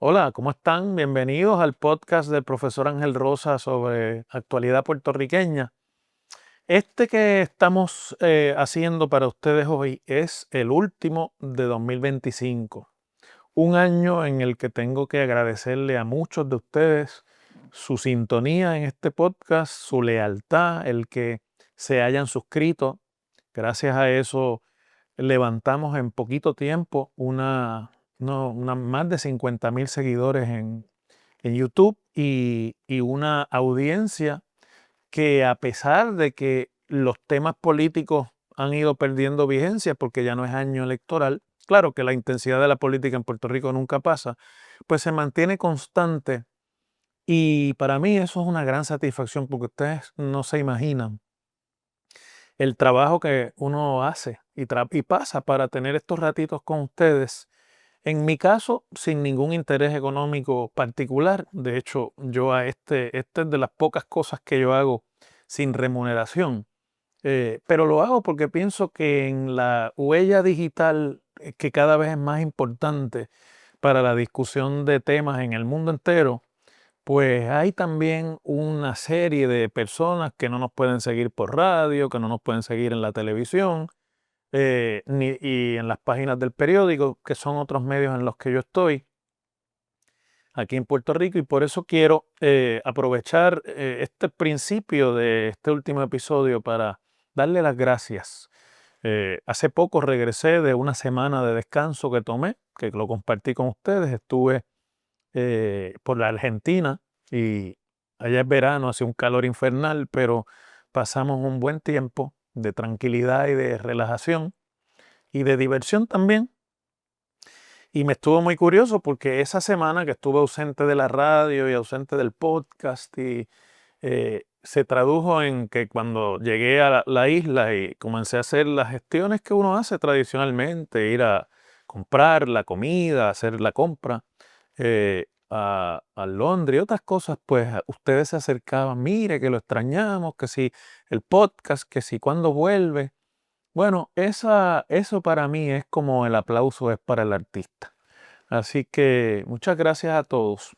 Hola, ¿cómo están? Bienvenidos al podcast del profesor Ángel Rosa sobre actualidad puertorriqueña. Este que estamos haciendo para ustedes hoy es el último de 2025, un año en el que tengo que agradecerle a muchos de ustedes su sintonía en este podcast, su lealtad, el que se hayan suscrito. Gracias a eso levantamos en poquito tiempo más de 50,000 seguidores en YouTube y una audiencia que, a pesar de que los temas políticos han ido perdiendo vigencia porque ya no es año electoral, claro que la intensidad de la política en Puerto Rico nunca pasa, pues se mantiene constante, y para mí eso es una gran satisfacción porque ustedes no se imaginan el trabajo que uno hace y pasa para tener estos ratitos con ustedes. En mi caso, sin ningún interés económico particular. De hecho, yo este es de las pocas cosas que yo hago sin remuneración. Pero lo hago porque pienso que en la huella digital, que cada vez es más importante para la discusión de temas en el mundo entero, pues hay también una serie de personas que no nos pueden seguir por radio, que no nos pueden seguir en la televisión, y en las páginas del periódico, que son otros medios en los que yo estoy aquí en Puerto Rico, y por eso quiero aprovechar este principio de este último episodio para darle las gracias. Hace poco regresé de una semana de descanso que tomé, que lo compartí con ustedes. Estuve por la Argentina y allá es verano, hace un calor infernal, pero pasamos un buen tiempo de tranquilidad y de relajación y de diversión también. Y me estuvo muy curioso porque esa semana que estuve ausente de la radio y ausente del podcast, se tradujo en que cuando llegué a la isla y comencé a hacer las gestiones que uno hace tradicionalmente, ir a comprar la comida, hacer la compra a Londres y otras cosas, pues ustedes se acercaban: mire que lo extrañamos, que si el podcast, que si cuándo vuelve. Bueno, eso para mí es como el aplauso es para el artista. Así que muchas gracias a todos.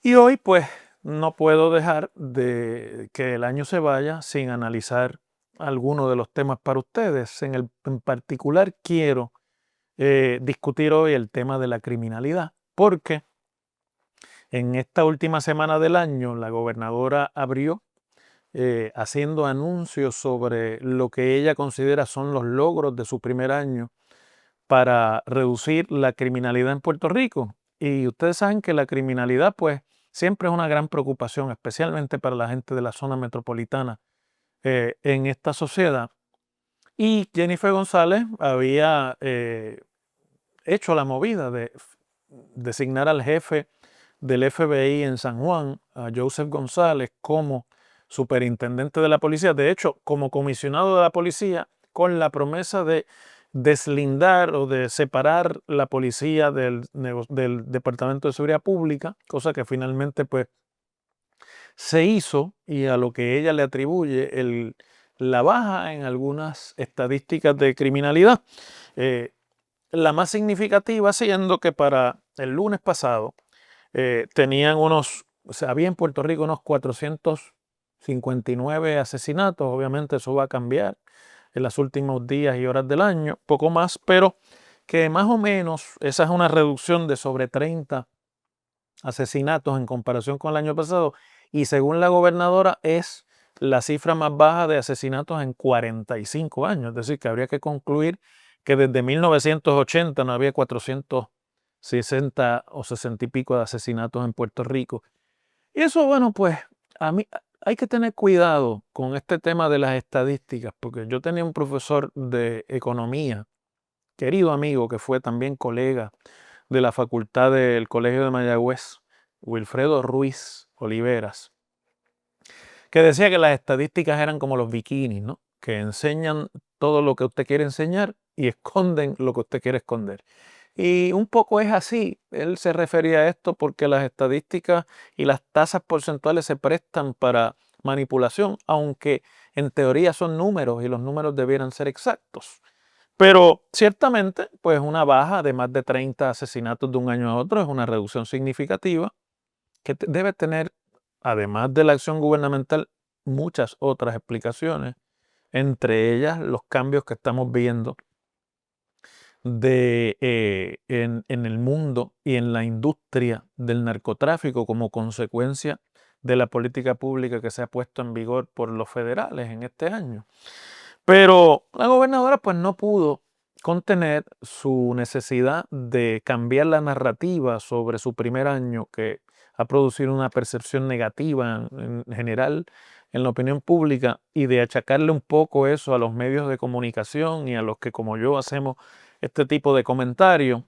Y hoy pues no puedo dejar de que el año se vaya sin analizar algunos de los temas para ustedes. En particular quiero discutir hoy el tema de la criminalidad, porque en esta última semana del año la gobernadora abrió haciendo anuncios sobre lo que ella considera son los logros de su primer año para reducir la criminalidad en Puerto Rico. Y ustedes saben que la criminalidad pues siempre es una gran preocupación, especialmente para la gente de la zona metropolitana en esta sociedad. Y Jennifer González había hecho la movida de designar al jefe del FBI en San Juan, a Joseph González, como superintendente de la policía. De hecho, como comisionado de la policía, con la promesa de deslindar o de separar la policía del Departamento de Seguridad Pública, cosa que finalmente pues se hizo, y a lo que ella le atribuye la baja en algunas estadísticas de criminalidad. La más significativa siendo que para el lunes pasado o sea, había en Puerto Rico unos 459 asesinatos. Obviamente eso va a cambiar en los últimos días y horas del año, poco más, pero que más o menos esa es una reducción de sobre 30 asesinatos en comparación con el año pasado, y según la gobernadora es la cifra más baja de asesinatos en 45 años. Es decir, que habría que concluir que desde 1980 no había 460 o 60 y pico de asesinatos en Puerto Rico. Y eso, bueno, pues a mí hay que tener cuidado con este tema de las estadísticas, porque yo tenía un profesor de economía, querido amigo, que fue también colega de la facultad del Colegio de Mayagüez, Wilfredo Ruiz Oliveras, que decía que las estadísticas eran como los bikinis, ¿no? Que enseñan todo lo que usted quiere enseñar y esconden lo que usted quiere esconder. Y un poco es así. Él se refería a esto porque las estadísticas y las tasas porcentuales se prestan para manipulación, aunque en teoría son números y los números debieran ser exactos. Pero ciertamente, pues una baja de más de 30 asesinatos de un año a otro es una reducción significativa que debe tener, además de la acción gubernamental, muchas otras explicaciones, entre ellas los cambios que estamos viendo en el mundo y en la industria del narcotráfico como consecuencia de la política pública que se ha puesto en vigor por los federales en este año. Pero la gobernadora pues no pudo contener su necesidad de cambiar la narrativa sobre su primer año, que ha producido una percepción negativa en general en la opinión pública, y de achacarle un poco eso a los medios de comunicación y a los que como yo hacemos este tipo de comentarios,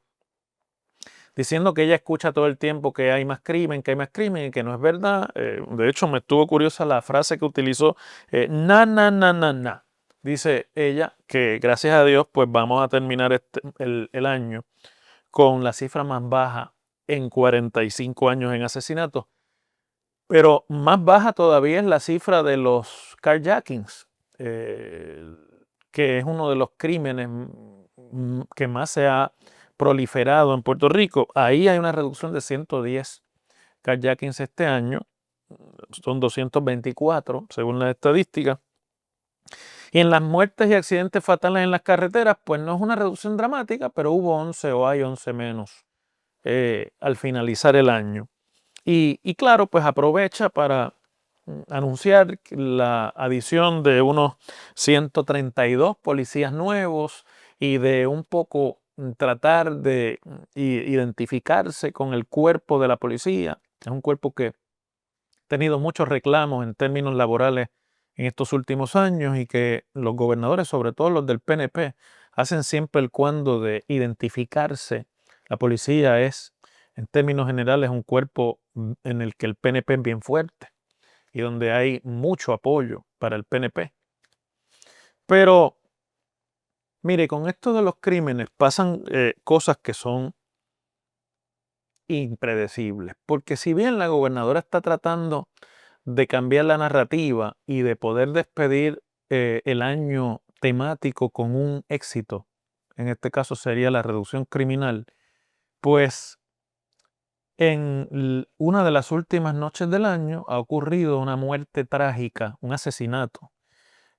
diciendo que ella escucha todo el tiempo que hay más crimen, que hay más crimen y que no es verdad. De hecho, me estuvo curiosa la frase que utilizó, na. Dice ella que gracias a Dios pues vamos a terminar el año con la cifra más baja en 45 años en asesinatos, pero más baja todavía es la cifra de los carjackings, que es uno de los crímenes que más se ha proliferado en Puerto Rico. Ahí hay una reducción de 110 carjackings este año, son 224 según las estadísticas. Y en las muertes y accidentes fatales en las carreteras, pues no es una reducción dramática, pero hubo 11 o hay 11 menos al finalizar el año. Y claro, pues aprovecha para anunciar la adición de unos 132 policías nuevos y de un poco tratar de identificarse con el cuerpo de la policía. Es un cuerpo que ha tenido muchos reclamos en términos laborales en estos últimos años y que los gobernadores, sobre todo los del PNP, hacen siempre el cuando de identificarse. La policía es, en términos generales, un cuerpo en el que el PNP es bien fuerte y donde hay mucho apoyo para el PNP. Pero, mire, con esto de los crímenes pasan cosas que son impredecibles, porque si bien la gobernadora está tratando de cambiar la narrativa y de poder despedir el año temático con un éxito, en este caso sería la reducción criminal, pues en una de las últimas noches del año ha ocurrido una muerte trágica, un asesinato,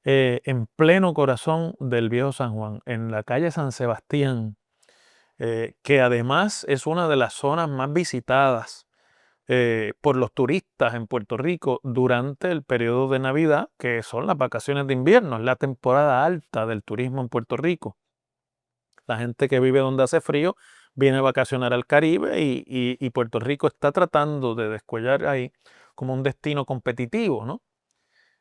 en pleno corazón del Viejo San Juan, en la calle San Sebastián, que además es una de las zonas más visitadas por los turistas en Puerto Rico durante el periodo de Navidad, que son las vacaciones de invierno, es la temporada alta del turismo en Puerto Rico. La gente que vive donde hace frío viene a vacacionar al Caribe y Puerto Rico está tratando de descollar ahí como un destino competitivo, ¿no?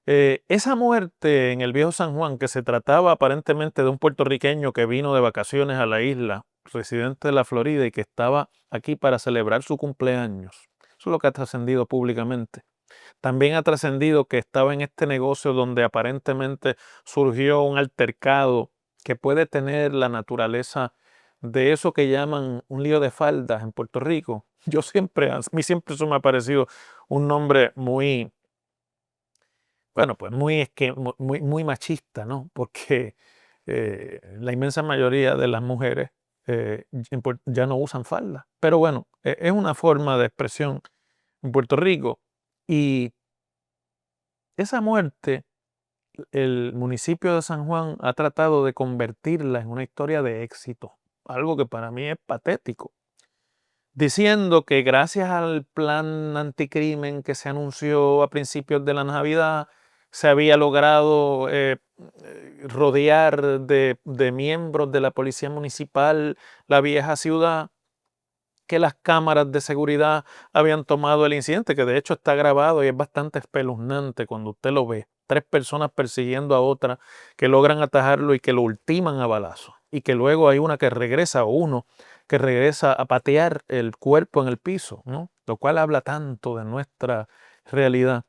Esa muerte en el Viejo San Juan, que se trataba aparentemente de un puertorriqueño que vino de vacaciones a la isla, residente de la Florida y que estaba aquí para celebrar su cumpleaños. Eso es lo que ha trascendido públicamente. También ha trascendido que estaba en este negocio donde aparentemente surgió un altercado que puede tener la naturaleza de eso que llaman un lío de faldas en Puerto Rico. A mí siempre eso me ha parecido un nombre muy, bueno, pues muy machista, ¿no? Porque la inmensa mayoría de las mujeres ya no usan falda. Pero bueno, es una forma de expresión en Puerto Rico. Y esa muerte, el municipio de San Juan ha tratado de convertirla en una historia de éxito, algo que para mí es patético, diciendo que gracias al plan anticrimen que se anunció a principios de la Navidad, se había logrado rodear de miembros de la policía municipal la vieja ciudad, que las cámaras de seguridad habían tomado el incidente, que de hecho está grabado y es bastante espeluznante cuando usted lo ve. 3 personas persiguiendo a otra que logran atajarlo y que lo ultiman a balazos. Y que luego hay una que regresa, o uno que regresa a patear el cuerpo en el piso, ¿no? Lo cual habla tanto de nuestra realidad.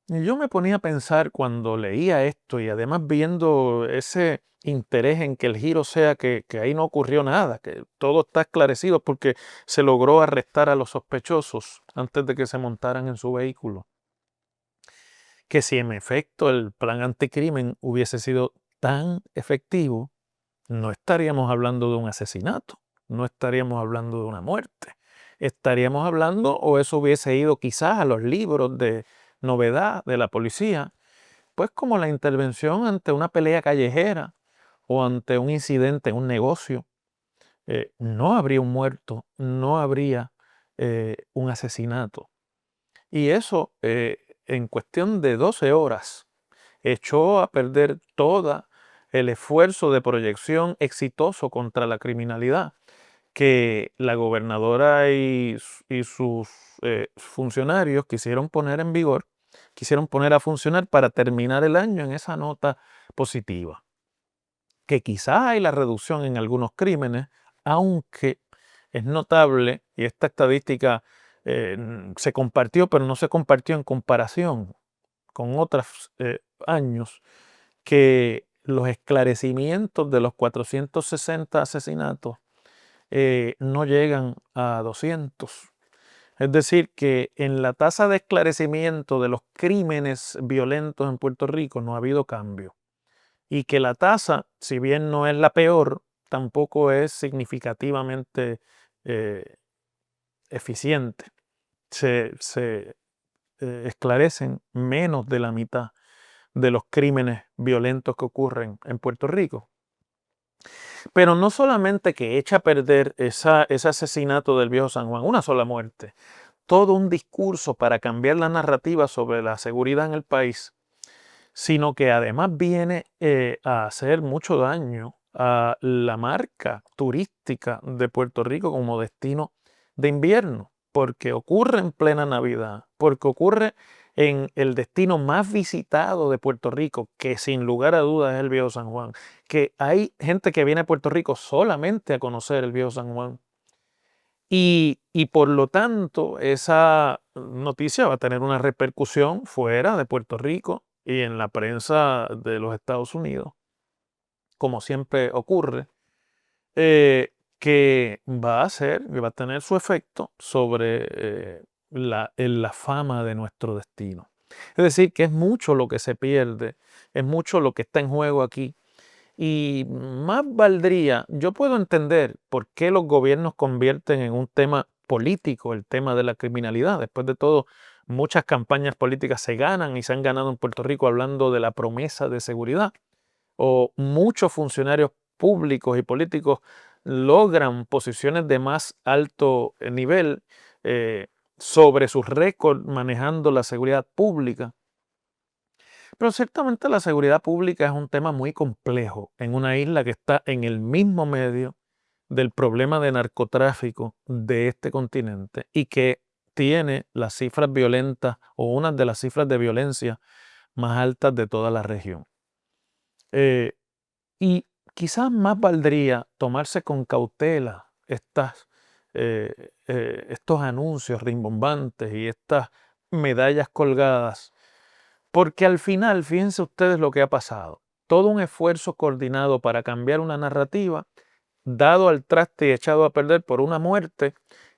Y yo me ponía a pensar cuando leía esto y además viendo ese interés en que el giro sea que ahí no ocurrió nada, que todo está esclarecido porque se logró arrestar a los sospechosos antes de que se montaran en su vehículo. Que si en efecto el plan anticrimen hubiese sido tan efectivo, no estaríamos hablando de un asesinato, no estaríamos hablando de una muerte. Estaríamos hablando, o eso hubiese ido quizás a los libros de novedad de la policía, pues como la intervención ante una pelea callejera o ante un incidente en un negocio. No habría un muerto, no habría un asesinato. Y eso en cuestión de 12 horas echó a perder todo el esfuerzo de proyección exitoso contra la criminalidad que la gobernadora y sus funcionarios quisieron poner en vigor, quisieron poner a funcionar para terminar el año en esa nota positiva. Que quizás hay la reducción en algunos crímenes, aunque es notable, y esta estadística se compartió, pero no se compartió en comparación con otros años, que los esclarecimientos de los 460 asesinatos no llegan a 200. Es decir, que en la tasa de esclarecimiento de los crímenes violentos en Puerto Rico no ha habido cambio. Y que la tasa, si bien no es la peor, tampoco es significativamente eh, eficiente. Se esclarecen menos de la mitad de los crímenes violentos que ocurren en Puerto Rico. Pero no solamente que echa a perder ese asesinato del viejo San Juan, una sola muerte, todo un discurso para cambiar la narrativa sobre la seguridad en el país, sino que además viene a hacer mucho daño a la marca turística de Puerto Rico como destino de invierno, porque ocurre en plena Navidad, porque ocurre en el destino más visitado de Puerto Rico, que sin lugar a dudas es el Viejo San Juan, que hay gente que viene a Puerto Rico solamente a conocer el Viejo San Juan. Y por lo tanto, esa noticia va a tener una repercusión fuera de Puerto Rico y en la prensa de los Estados Unidos, como siempre ocurre, que va a tener su efecto sobre la fama de nuestro destino. Es decir, que es mucho lo que se pierde, es mucho lo que está en juego aquí. Y más valdría, yo puedo entender por qué los gobiernos convierten en un tema político el tema de la criminalidad. Después de todo, muchas campañas políticas se ganan y se han ganado en Puerto Rico hablando de la promesa de seguridad. O muchos funcionarios públicos y políticos logran posiciones de más alto nivel sobre sus récords manejando la seguridad pública. Pero ciertamente la seguridad pública es un tema muy complejo en una isla que está en el mismo medio del problema de narcotráfico de este continente y que tiene las cifras violentas o una de las cifras de violencia más altas de toda la región. Y quizás más valdría tomarse con cautela estos anuncios rimbombantes y estas medallas colgadas, porque al final, fíjense ustedes lo que ha pasado. Todo un esfuerzo coordinado para cambiar una narrativa, dado al traste y echado a perder por una muerte,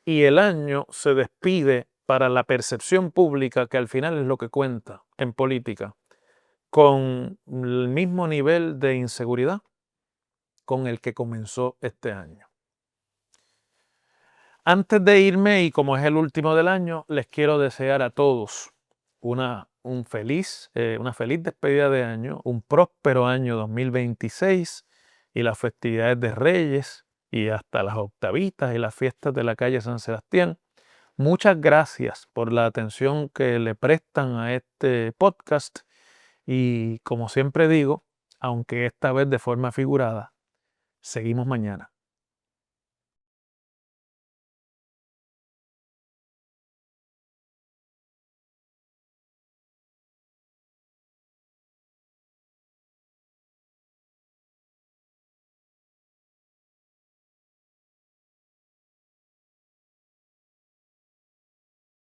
y el año se despide para la percepción pública, que al final es lo que cuenta en política, con el mismo nivel de inseguridad con el que comenzó este año. Antes de irme, y como es el último del año, les quiero desear a todos una feliz despedida de año, un próspero año 2026 y las festividades de Reyes y hasta las octavitas y las fiestas de la calle San Sebastián. Muchas gracias por la atención que le prestan a este podcast y como siempre digo, aunque esta vez de forma figurada, seguimos mañana.